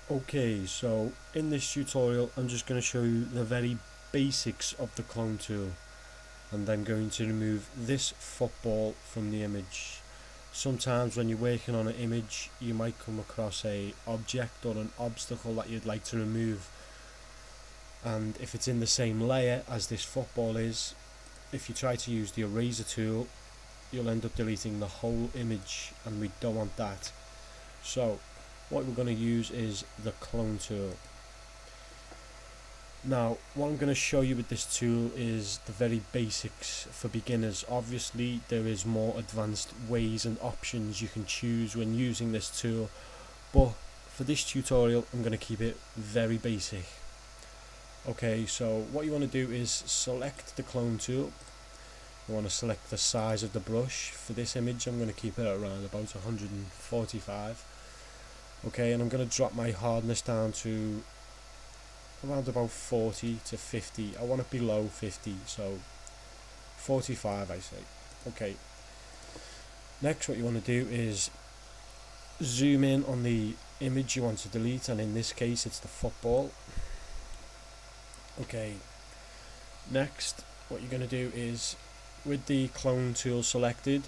Okay, so in this tutorial I'm just going to show you the very basics of the clone tool, and then going to remove this football from the image. Sometimes when you're working on an image you might come across a object or an obstacle that you'd like to remove, and if it's in the same layer as this football is, if you try to use the eraser tool you'll end up deleting the whole image, and we don't want that. So what we're going to use is the clone tool. Now what I'm going to show you with this tool is the very basics for beginners. Obviously there is more advanced ways and options you can choose when using this tool, but for this tutorial I'm going to keep it very basic. Okay, so what you want to do is select the clone tool. You want to select the size of the brush. For this image I'm going to keep it around about 145. Okay, and I'm going to drop my hardness down to around about 40 to 50. I want it below 50, so 45 I say. Okay, next what you want to do is zoom in on the image you want to delete, and in this case it's the football. Okay, next what you're going to do is, with the clone tool selected,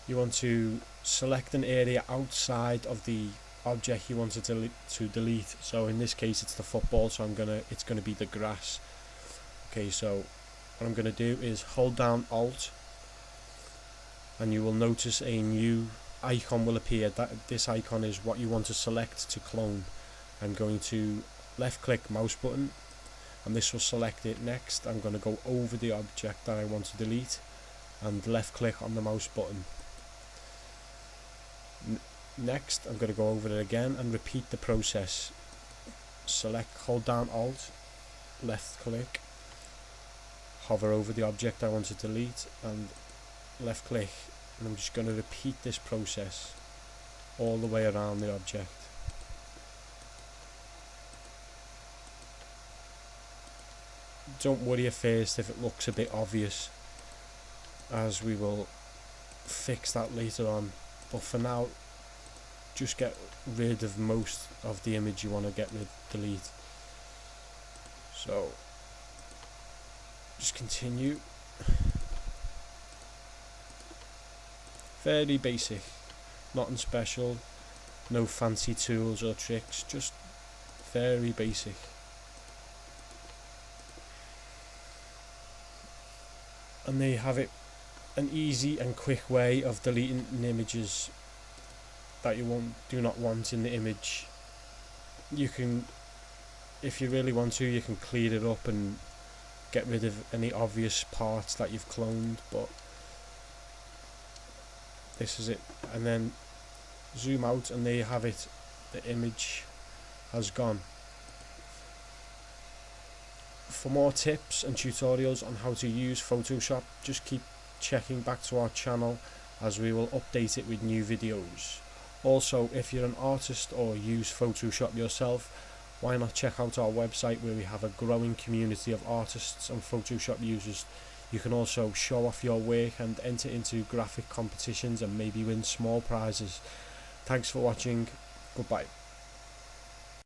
you want to select an area outside of the object you want to delete. So in this case it's the football, so it's gonna be the grass. Okay, so what I'm gonna do is hold down Alt, and you will notice a new icon will appear. This icon is what you want to select to clone. I'm going to left click mouse button, and this will select it. Next I'm going to go over the object that I want to delete and left click on the mouse button. Next I'm going to go over it again and repeat the process. Select, hold down Alt, left click, hover over the object I want to delete and left click, and I'm just going to repeat this process all the way around the object. Don't worry at first if it looks a bit obvious, as we will fix that later on, but for now just get rid of most of the image you want to delete. So just continue. Very basic, nothing special, no fancy tools or tricks, just very basic. And there you have it, an easy and quick way of deleting images that you do not want in the image. You can, if you really want to, you can clean it up and get rid of any obvious parts that you've cloned, but this is it. And then zoom out and there you have it, the image has gone. For more tips and tutorials on how to use Photoshop, just keep checking back to our channel, as we will update it with new videos. Also, if you're an artist or use Photoshop yourself, why not check out our website, where we have a growing community of artists and Photoshop users. You can also show off your work and enter into graphic competitions and maybe win small prizes. Thanks for watching. Goodbye.